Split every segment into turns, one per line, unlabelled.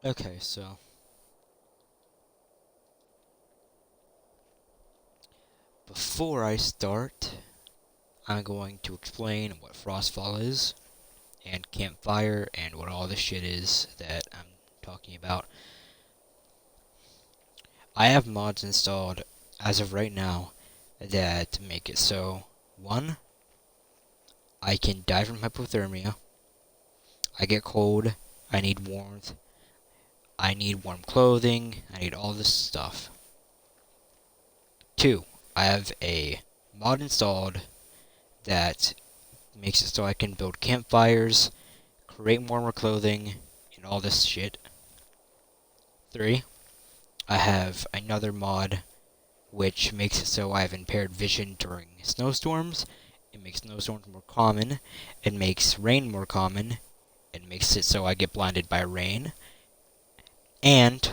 Okay, so before I start, I'm going to explain what Frostfall is, and Campfire, and what all this shit is that I'm talking about. I have mods installed as of right now that make it so, one, I can die from hypothermia, I get cold, I need warmth, I need warm clothing, I need all this stuff. Two, I have a mod installed that makes it so I can build campfires, create warmer clothing, and all this shit. Three, I have another mod which makes it so I have impaired vision during snowstorms. It makes snowstorms more common. It makes rain more common. It makes it so I get blinded by rain. And,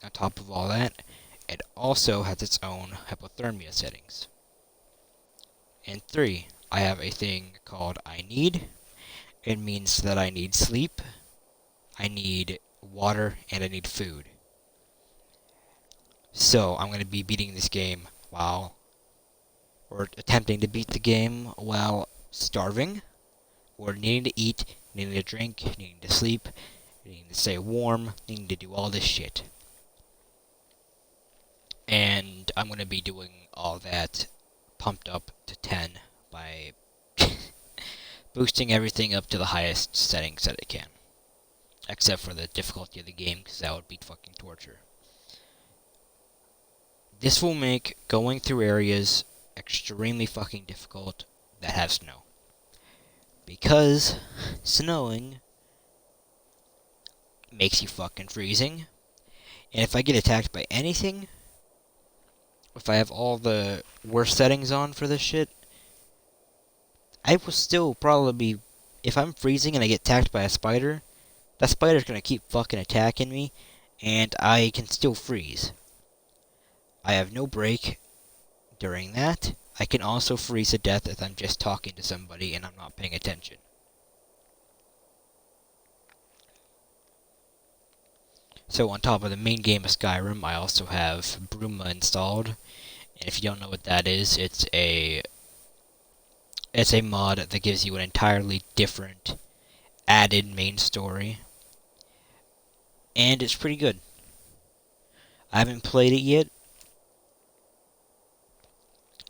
on top of all that, it also has its own hypothermia settings. And three, I have a thing called I need. It means that I need sleep, I need water, and I need food. So, I'm going to be beating this game or attempting to beat the game while starving, or needing to eat, needing to drink, needing to sleep, needing to stay warm, needing to do all this shit. And I'm going to be doing all that pumped up to 10 by boosting everything up to the highest settings that it can. Except for the difficulty of the game, because that would be fucking torture. This will make going through areas extremely fucking difficult that have snow. Because snowing makes you fucking freezing. And if I get attacked by anything, if I have all the worst settings on for this shit, I will still probably be... If I'm freezing and I get attacked by a spider, that spider's gonna keep fucking attacking me, and I can still freeze. I have no break during that. I can also freeze to death if I'm just talking to somebody and I'm not paying attention. So on top of the main game of Skyrim, I also have Bruma installed. And if you don't know what that is, it's a mod that gives you an entirely different added main story. And it's pretty good. I haven't played it yet.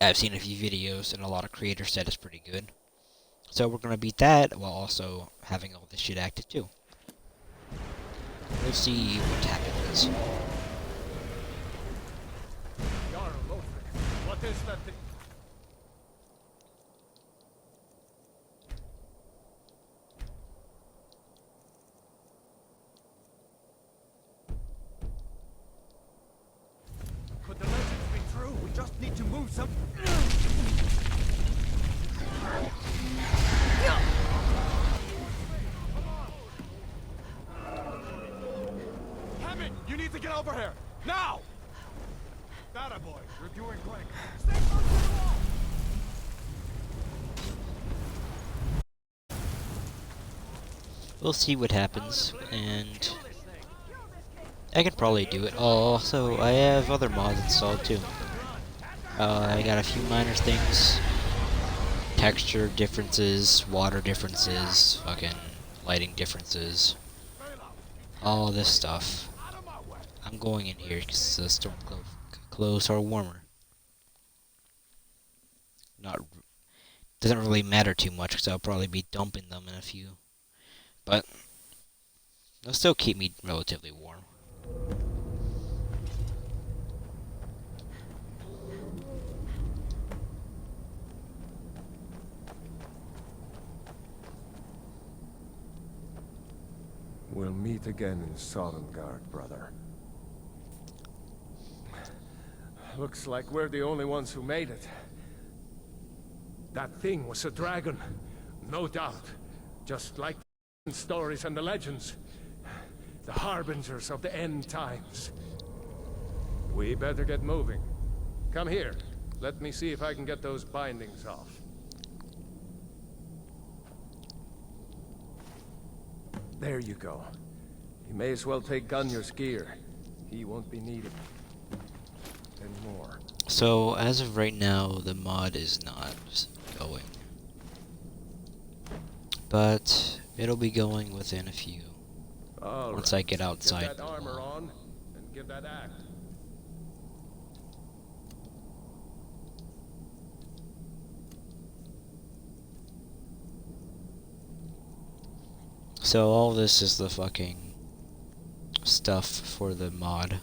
I've seen a few videos and a lot of creators said it's pretty good. So we're gonna beat that while also having all this shit active too. We'll see what happens.
What is that thing? Could the legends be true? We just need to move some... Hammond, you need to get over here! Now! That boy, you're doing great. Stay close to the wall!
We'll see what happens, and I can probably do it. Also, I have other mods installed too. I got a few minor things. Texture differences, water differences, fucking lighting differences. All this stuff. I'm going in here because the storm clothes are warmer. Doesn't really matter too much because I'll probably be dumping them in a few. But they'll still keep me relatively warm.
We'll meet again in Sovngarde, brother. Looks like we're the only ones who made it. That thing was a dragon, no doubt. Just like the stories and the legends. The harbingers of the end times. We better get moving. Come here. Let me see if I can get those bindings off. There you go. You may as well take Gunjar's gear. He won't be needed anymore.
So, as of right now, the mod is not going. But it'll be going within a few. Once I get outside.
Get that armor on and give that act.
So all this is the fucking stuff for the mod.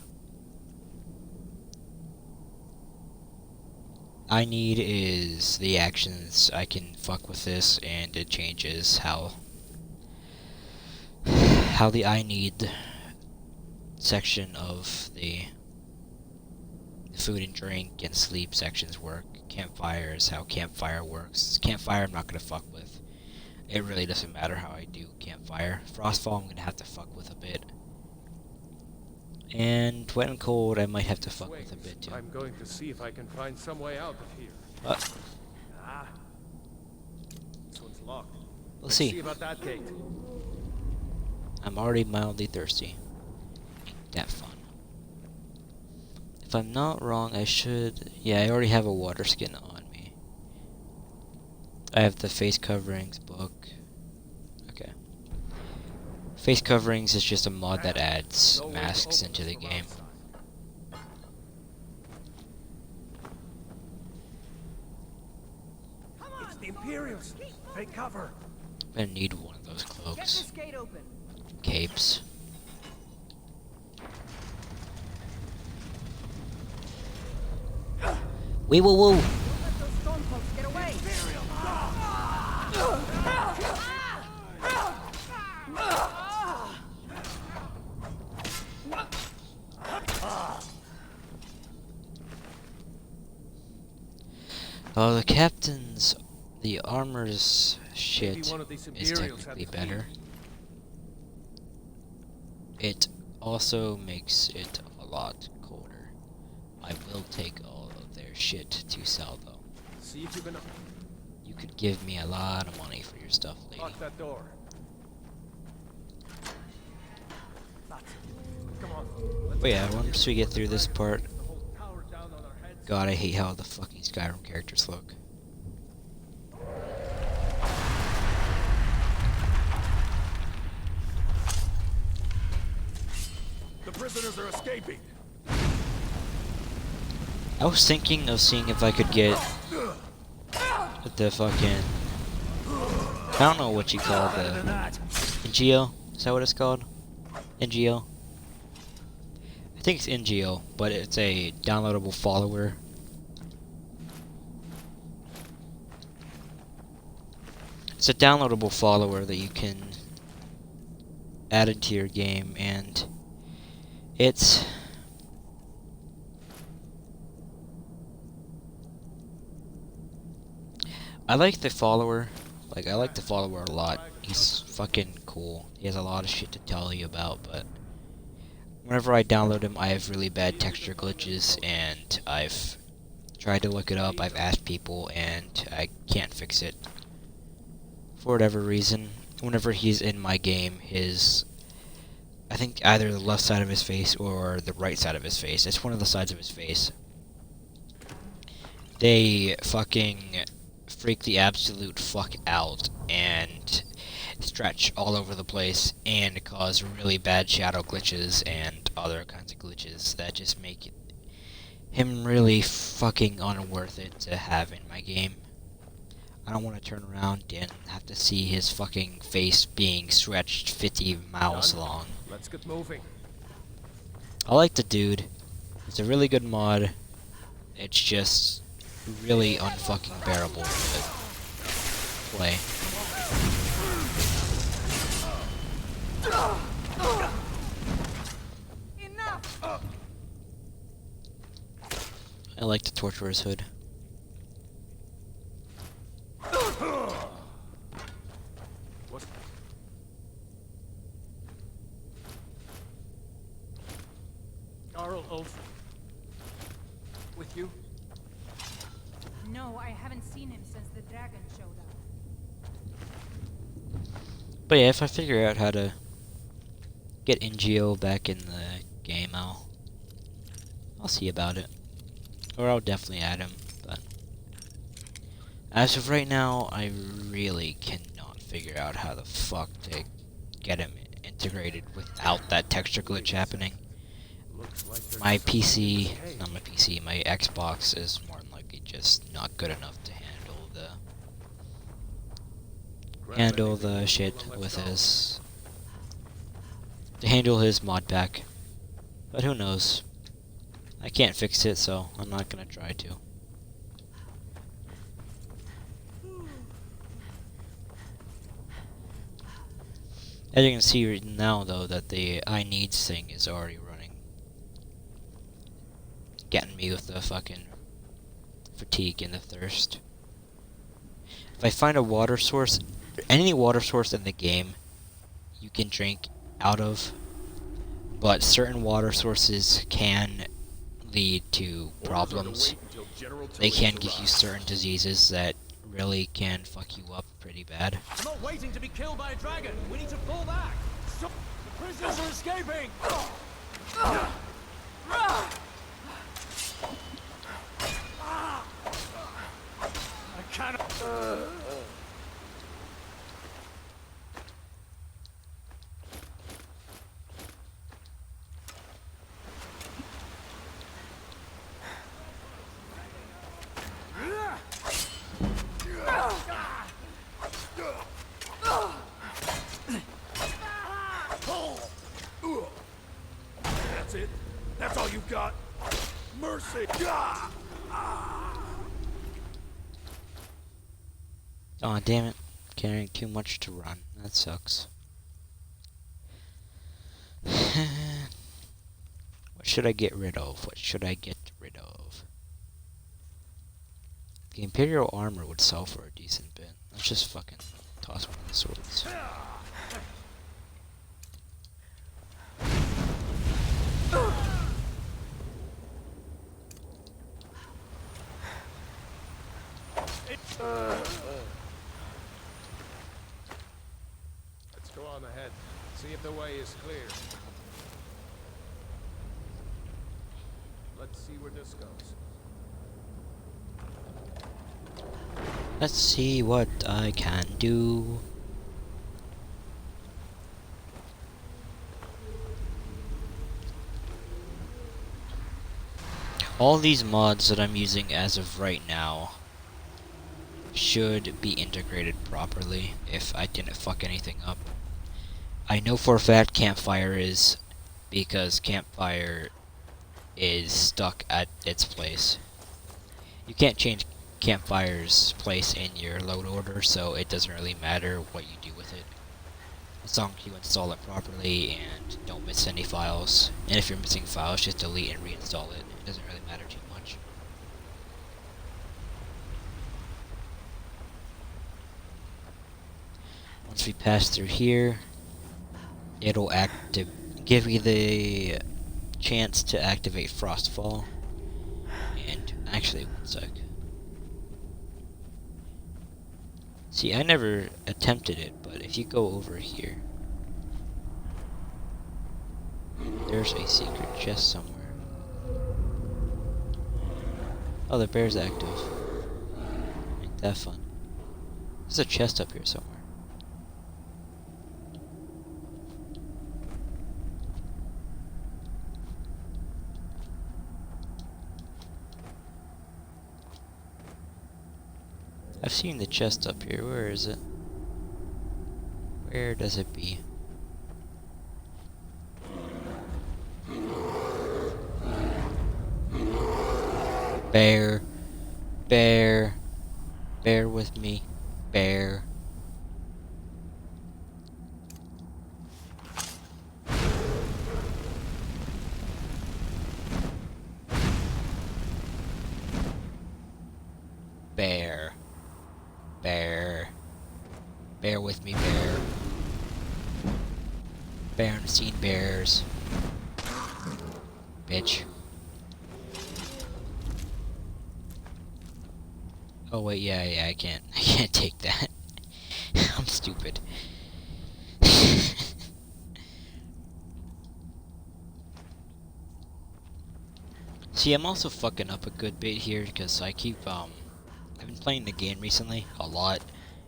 I need is the actions. I can fuck with this and it changes how the I need section of the food and drink and sleep sections work. Campfires, how campfire works. Campfire I'm not gonna fuck with. It really doesn't matter how I do campfire. Frostfall I'm gonna have to fuck with a bit. And wet and cold I might have to fuck with a bit too.
I'm going to see if I can find some way out of here. This one's locked.
We'll see.
See about that gate.
I'm already mildly thirsty. Ain't that fun. If I'm not wrong, I should... Yeah, I already have a water skin on me. I have the face coverings book. Okay. Face coverings is just a mod that adds masks into the game.
It's the Imperials. Take cover.
I'm gonna need one of those
Get
cloaks.
this gate open.
Capes. Wee woo woo!
Don't let those storm folks get away.
Oh, the captain's... The armor's shit
one of these
is
Imperials had
technically
the
better. It also makes it a lot colder. I will take all of their shit to sell though.
See if you can
You could give me a lot of money for your stuff, lady.
lock that door. Come on.
But yeah, once we get through this part,
The whole tower down on our heads.
God, I hate how the fucking Skyrim characters look.
The prisoners are escaping.
I was thinking of seeing if I could get the fucking... I don't know what you call the... NGO? Is that what it's called? NGO? I think it's NGO, but it's a downloadable follower. It's a downloadable follower that you can add into your game, and it's... I like the follower. Like, I like the follower a lot. He's fucking cool. He has a lot of shit to tell you about, but whenever I download him, I have really bad texture glitches, and I've tried to look it up, I've asked people, and I can't fix it. For whatever reason, whenever he's in my game, his... I think either the left side of his face or the right side of his face. It's one of the sides of his face. They fucking freak the absolute fuck out and stretch all over the place and cause really bad shadow glitches and other kinds of glitches that just make it him really fucking unworth it to have in my game. I don't want to turn around and have to see his fucking face being stretched 50 miles long.
Let's get moving.
I like the dude. It's a really good mod. It's just really unfucking bearable to play.
Enough.
I like the torturer's hood.
What's... Carl Olsen. With you?
No, I haven't seen him since the dragon showed up.
But yeah, if I figure out how to get NGO back in the game, I'll see about it. Or I'll definitely add him, but as of right now, I really cannot figure out how the fuck to get him integrated without that texture glitch happening. My PC, not my PC, my Xbox is more than likely just not good enough to handle the shit with his, to handle his mod pack. But who knows? I can't fix it, so I'm not gonna try to. As you can see right now, though, that the I needs thing is already running. Getting me with the fucking fatigue and the thirst. If I find a water source, any water source in the game, you can drink out of, but certain water sources can lead to problems. They can give you certain diseases that really can fuck you up pretty bad.
I'm not waiting to be killed by a dragon. We need to pull back. Stop. The prisoners are escaping. I cannot. That's it? That's all you got? Mercy!
Aw, damn it. Carrying too much to run. That sucks. What should I get rid of? What should I get rid of? The Imperial armor would sell for a decent bit. Let's just fucking toss one of the swords.
Let's go on ahead. See if the way is clear. Let's see where this goes.
Let's see what I can do. All these mods that I'm using as of right now should be integrated properly if I didn't fuck anything up. I know for a fact Campfire is, because Campfire is stuck at its place. You can't change Campfire's place in your load order, so it doesn't really matter what you do with it, as long as you install it properly and don't miss any files. And if you're missing files, just delete and reinstall it. It doesn't really matter too much. Once we pass through here, it'll give you the chance to activate Frostfall. And actually, one sec. See, I never attempted it, but if you go over here, there's a secret chest somewhere. Oh, the bear's active. Ain't that fun. There's a chest up here somewhere. I've seen the chest up here. Where is it? Where does it be? Bear. Bear. Bear with me. Bear. Bear. Bear. Bear with me, bear. Bear and seen bears. Bitch. Oh wait, yeah, I can't take that. I'm stupid. See, I'm also fucking up a good bit here because I keep I've been playing the game recently a lot.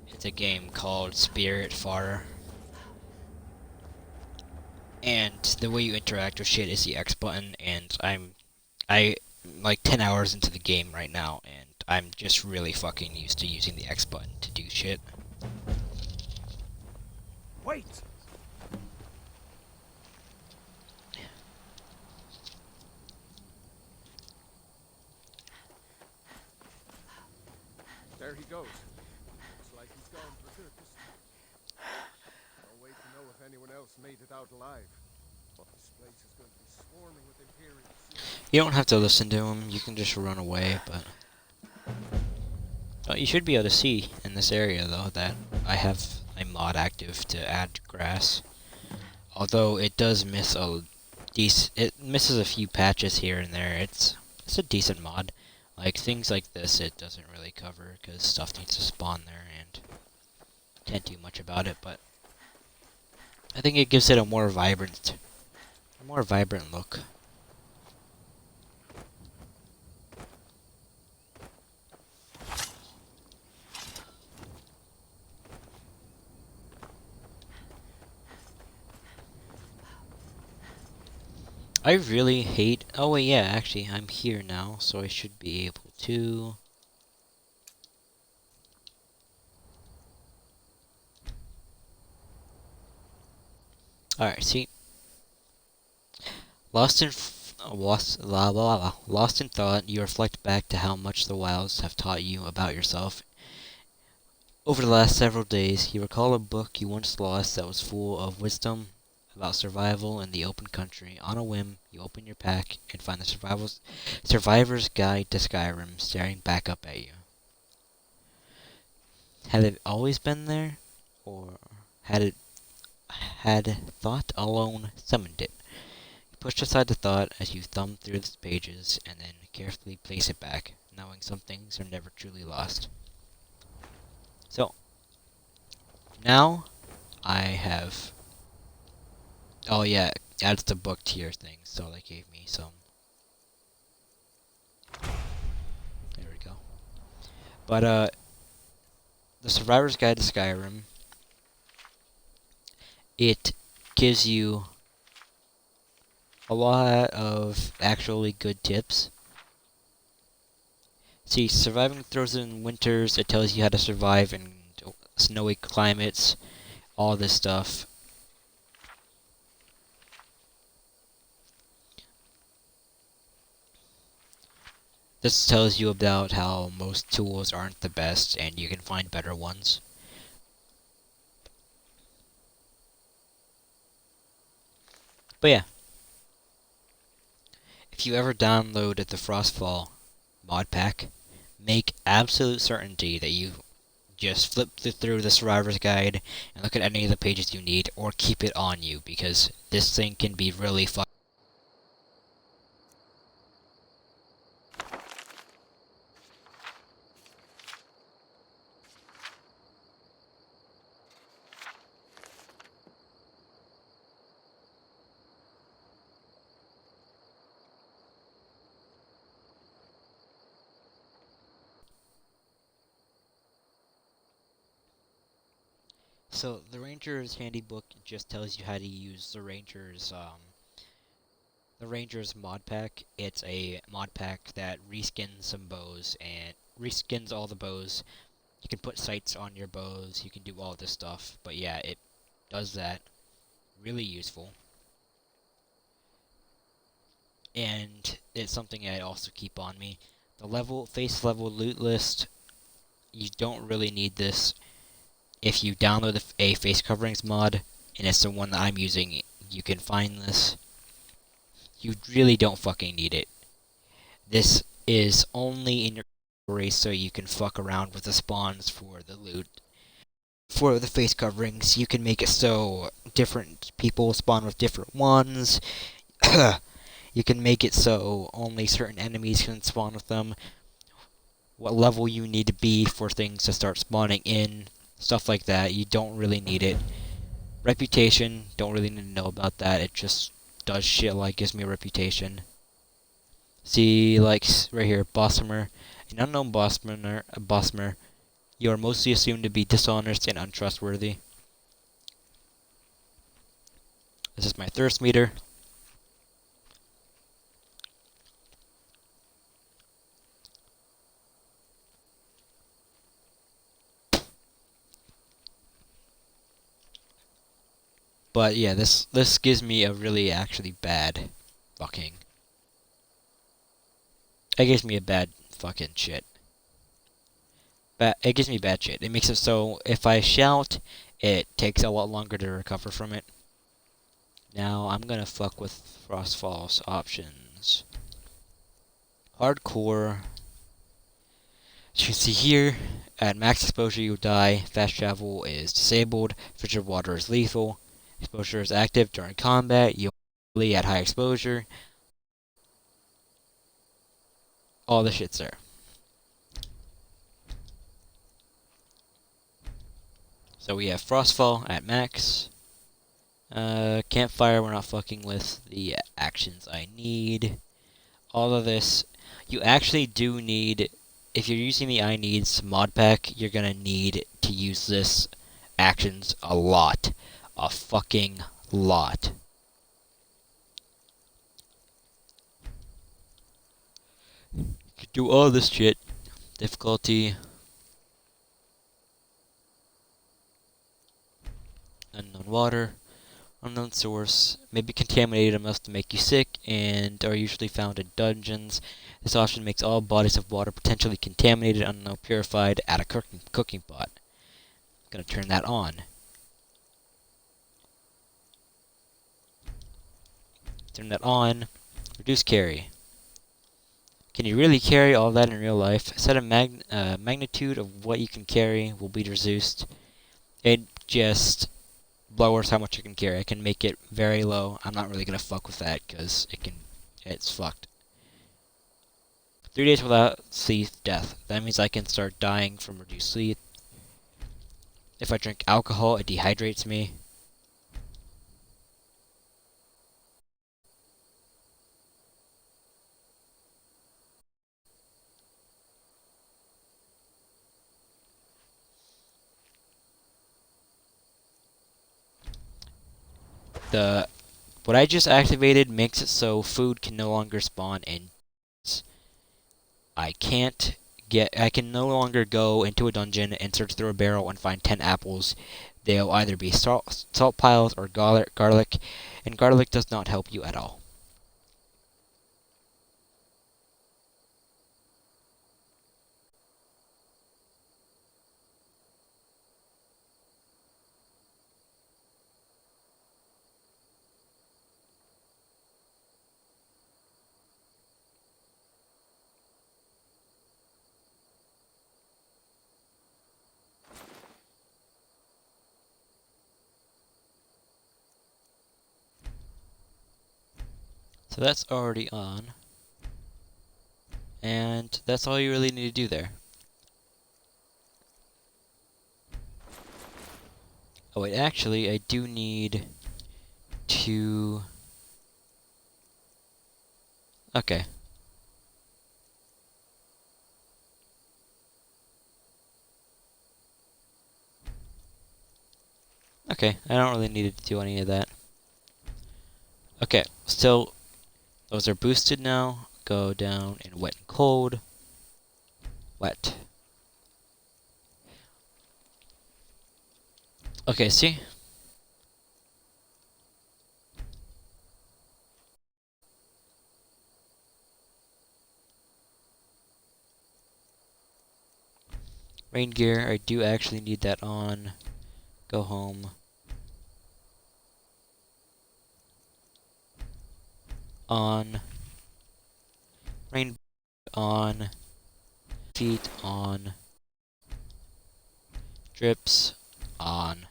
It's a game called Spirit Far, and the way you interact with shit is the X button. And I'm like 10 hours into the game right now, and I'm just really fucking used to using the X button to do shit.
Wait!
There he goes. Looks like he's gone for good this time. No way to know if anyone else made it out alive. But this place is going to be swarming with Imperials soon.
You don't have to listen to him. You can just run away, but you should be able to see in this area though that I have a mod active to add grass. Although it does miss it misses a few patches here and there. It's a decent mod. Like things like this, it doesn't really cover because stuff needs to spawn there, and can't do much about it. But I think it gives it a more vibrant look. I really hate... Oh wait, yeah, actually, I'm here now, so I should be able to... Alright, see? Lost in thought, you reflect back to how much the wilds have taught you about yourself. Over the last several days, you recall a book you once lost that was full of wisdom about survival in the open country. On a whim, you open your pack and find the Survivor's Guide to Skyrim staring back up at you. Had it always been there? Or had thought alone summoned it? You pushed aside the thought as you thumb through the pages and then carefully place it back, knowing some things are never truly lost. So, now I have... Oh yeah, adds the book tier thing, so they gave me some. There we go. But, the Survivor's Guide to Skyrim, it gives you a lot of actually good tips. See, surviving frozen winters, it tells you how to survive in snowy climates, all this stuff. This tells you about how most tools aren't the best and you can find better ones. But yeah, if you ever downloaded the Frostfall mod pack, make absolute certainty that you just flip through the Survivor's Guide and look at any of the pages you need, or keep it on you, because this thing can be really fun. So the Ranger's Handybook just tells you how to use the Ranger's mod pack. It's a mod pack that reskins some bows and reskins all the bows. You can put sights on your bows. You can do all this stuff. But yeah, it does that. Really useful. And it's something I also keep on me. The face level loot list. You don't really need this. If you download a face coverings mod, and it's the one that I'm using, you can find this. You really don't fucking need it. This is only in your inventory so you can fuck around with the spawns for the loot. For the face coverings, you can make it so different people spawn with different ones. You can make it so only certain enemies can spawn with them. What level you need to be for things to start spawning in. Stuff like that. You don't really need it. Reputation, don't really need to know about that. It just does shit like gives me a reputation. See, like right here, Bosmer, an unknown Bosmer. You are mostly assumed to be dishonest and untrustworthy. This is my thirst meter. But yeah, this gives me a really actually bad fucking. It gives me a bad fucking shit. It gives me bad shit. It makes it so if I shout, it takes a lot longer to recover from it. Now I'm gonna fuck with Frostfall's options. Hardcore. As you can see here, at max exposure you die. Fast travel is disabled. Frigid water is lethal. Exposure is active during combat. You only at high exposure. All the shit's there. So we have Frostfall at max. Campfire, we're not fucking with the actions I need. All of this, you actually do need, if you're using the I needs mod pack, you're gonna need to use this actions a lot. A fucking lot. You can do all this shit. Difficulty. Unknown water. Unknown source. May be contaminated enough to make you sick and are usually found in dungeons. This option makes all bodies of water potentially contaminated, unknown, purified at a cooking pot. I'm gonna turn that on. Turn that on. Reduce carry. Can you really carry all that in real life? Set a magnitude of what you can carry will be reduced. It just lowers how much you can carry. I can make it very low. I'm not really gonna fuck with that because it's fucked. 3 days without sleep, death. That means I can start dying from reduced sleep. If I drink alcohol, it dehydrates me. What I just activated makes it so food can no longer spawn in. I can no longer go into a dungeon and search through a barrel and find 10 apples. They'll either be salt piles or garlic, and garlic does not help you at all. So that's already on. And that's all you really need to do there. Oh wait, actually, I do need to... Okay. Okay, I don't really need to do any of that. Okay, still, those are boosted now. Go down in wet and cold. Wet. Okay, see? Rain gear, I do actually need that on. Go home. On. Rain on. Feet on. Drips on.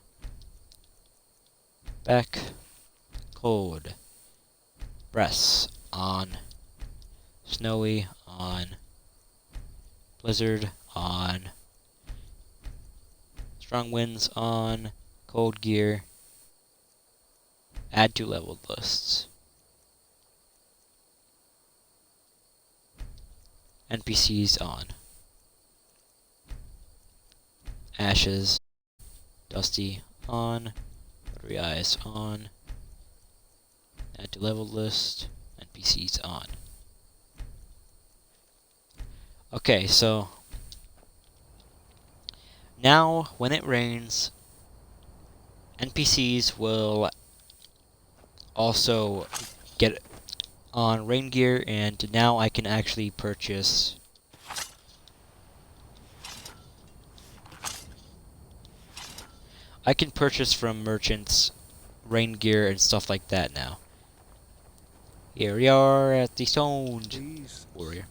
Back. Cold. Breasts on. Snowy on. Blizzard on. Strong winds on. Cold gear. Add to leveled lists. NPCs on. Ashes, Dusty on. Battery Eyes on. Add to level list. NPCs on. Okay, so now when it rains, NPCs will also get on rain gear, and now I can actually purchase from merchants rain gear and stuff like that now. Here we are at the Stone
These
Warrior.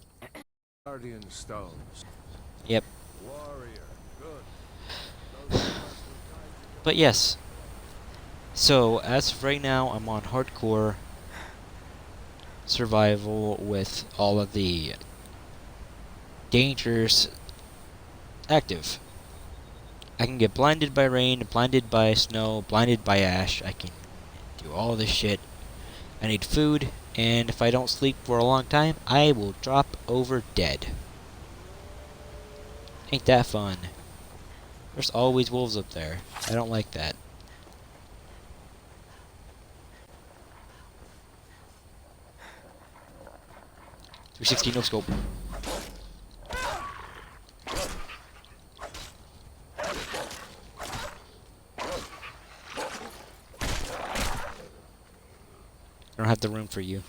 guardian stones.
Yep.
Warrior, good. Those of us will guide you.
But yes. So as of right now, I'm on hardcore survival with all of the dangers active. I can get blinded by rain, blinded by snow, blinded by ash. I can do all this shit. I need food, and if I don't sleep for a long time, I will drop over dead. Ain't that fun? There's always wolves up there. I don't like that. .360 no scope. I don't have the room for you.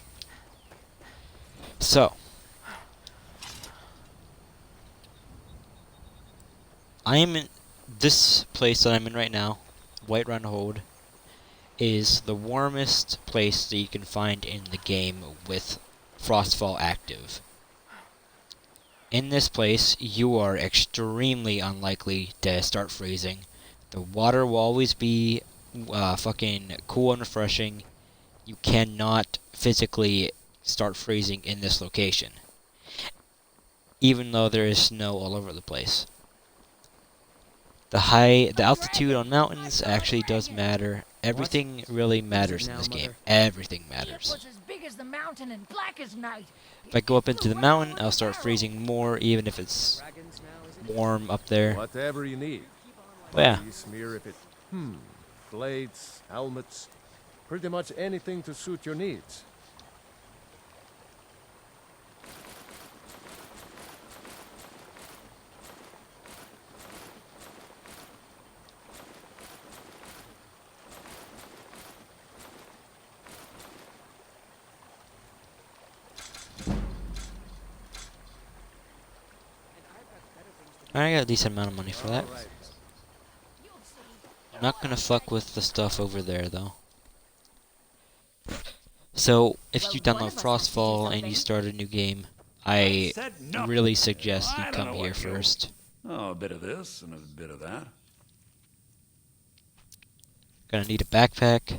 So, I am in this place that I'm in right now, Whiterun Hold, is the warmest place that you can find in the game with Frostfall active. In this place, you are extremely unlikely to start freezing. The water will always be fucking cool and refreshing. You cannot physically start freezing in this location, even though there is snow all over the place. The altitude on mountains actually does matter. Everything really matters in this game. Everything matters.
It was as big as the mountain and black as night.
If I go up into the mountain, I'll start freezing more, even if it's warm up there.
Whatever you need.
But yeah,
You smear if it. Blades, helmets, pretty much anything to suit your needs.
I got a decent amount of money for that.
Alright.
I'm not gonna fuck with the stuff over there though. So, if you download Frostfall and you start a new game, I really suggest you come here first.
Oh, a bit of this and a bit of that.
Gonna need a backpack.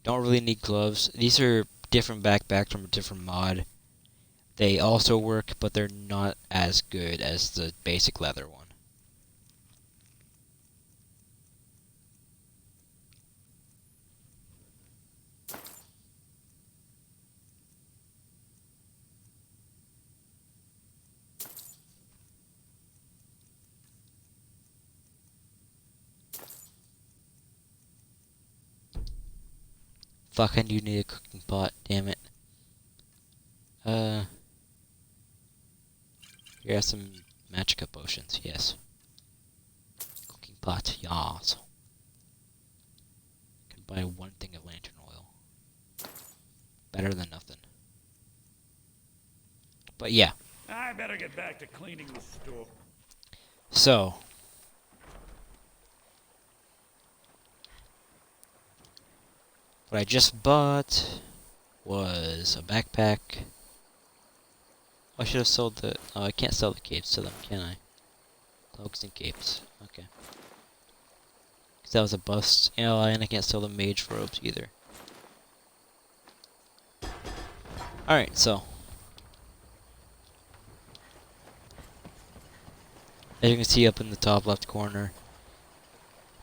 Don't really need gloves. These are different backpacks from a different mod. They also work, but they're not as good as the basic leather one. Fuck, I do need a cooking pot, damn it. Here are some magic potions, yes. Cooking pot, yas. Can buy one thing of lantern oil. Better than nothing. But yeah,
I better get back to cleaning the store.
so. What I just bought was a backpack. I should have sold the... Oh, I can't sell the capes to them, can I? Cloaks and capes. Okay. Because that was a bust. And I can't sell the mage robes either. Alright, so. As you can see up in the top left corner.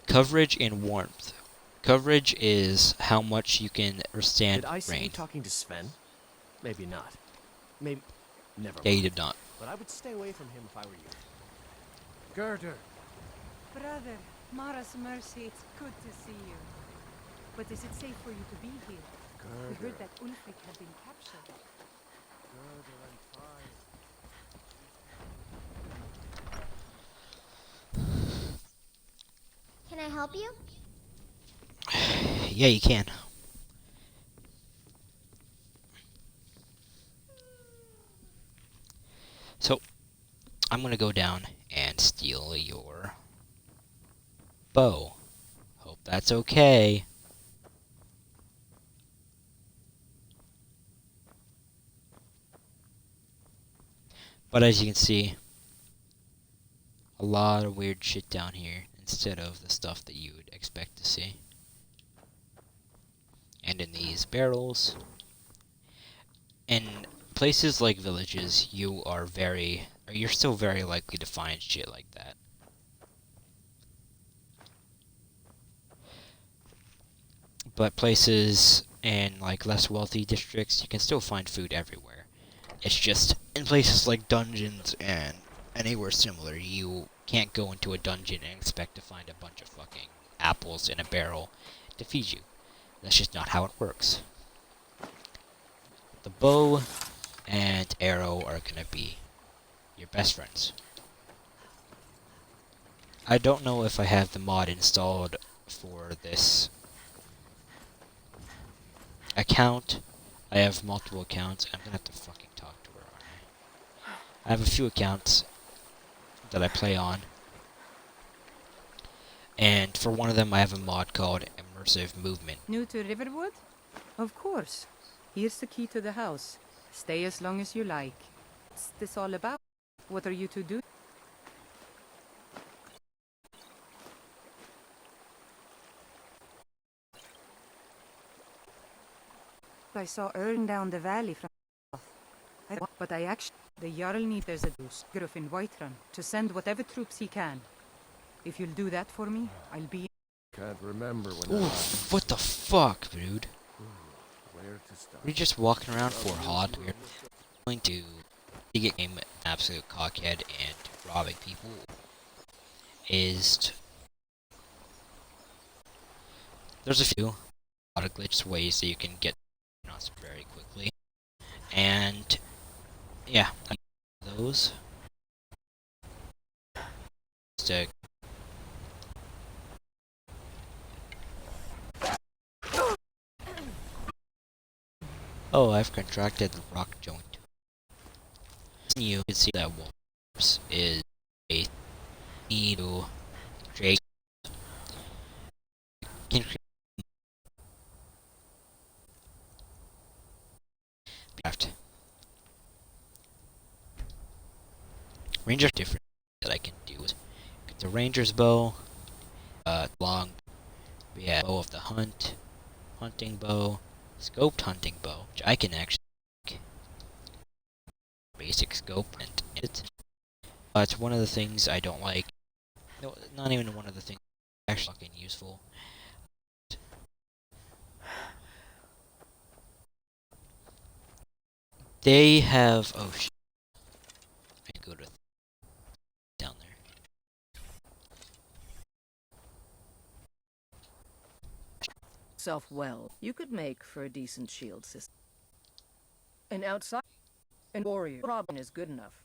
Coverage and warmth. Coverage is how much you can withstand
Did I see you
rain.
talking to Sven? Maybe not. Maybe. Never
Yeah, you
mind.
did not.
But I would stay away from him if I were you.
Girder,
Brother, Mara's mercy, it's good to see you. But is it safe for you to be here? We
Girder,
heard that Ulfric had been captured.
Girder, I'm fine.
Can I help you?
Yeah, you can. So, I'm gonna go down and steal your bow. Hope that's okay. But as you can see, a lot of weird shit down here instead of the stuff that you would expect to see. And in these barrels, in places like villages, you're still very likely to find shit like that. But places in like less wealthy districts, you can still find food everywhere. It's just in places like dungeons and anywhere similar, you can't go into a dungeon and expect to find a bunch of fucking apples in a barrel to feed you. That's just not how it works. The bow and arrow are gonna be your best friends. I don't know if I have the mod installed for this account. I have multiple accounts. I'm gonna have to fucking talk to her, aren't I? I have a few accounts that I play on. And for one of them, I have a mod called Immersive Movement.
New to Riverwood? Of course. Here's the key to the house. Stay as long as you like. What's this all about? What are you to do? I saw Ern down the valley from south. But I actually... The Jarl needs there's a Gruff in Whiterun to send whatever troops he can. If you'll do that for me, I'll be...
Can't remember when
Ooh,
I...
what the fuck, dude?
Where to start?
What are you just walking around for, Hod? We're going to get game an absolute cockhead and robbing people there's a lot of glitched ways that you can get us very quickly. And yeah, those to oh, I've contracted the rock joint. You can see that Wolves is a need to create can create craft. Ranger different that I can do is get the ranger's bow, long we have bow of the hunt, hunting bow, scoped hunting bow, which I can actually make basic scope and it. It's one of the things I don't like. No, not even one of the things actually fucking useful. They have oh shit. I can go to down there.
Self well, you could make for a decent shield system. And outside, an warrior Robin is good enough.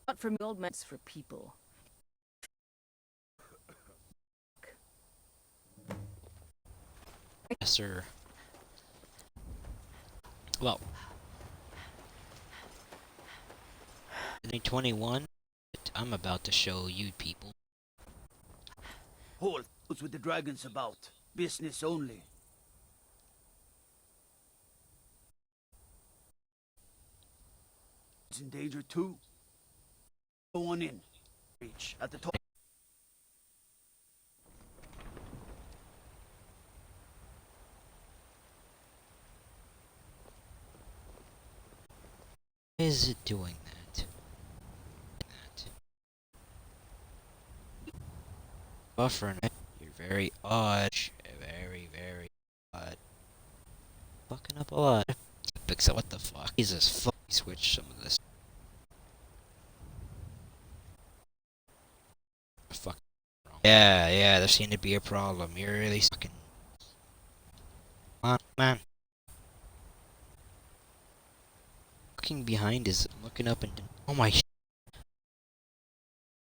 Not for old men, it's for people.
Yes, sir. Well, 21. I'm about to show you people.
Hold. What's with the dragons about? Business only. It's in danger too. Go on in. Reach at the top.
Why is it doing that? Buffering. You're very odd. Very, very odd. Fucking up a lot. Pixel, what the fuck? Jesus fuck. Switch some of this. Yeah, there seemed to be a problem. You're really fucking. Come on, man. Looking behind is looking up and. Oh my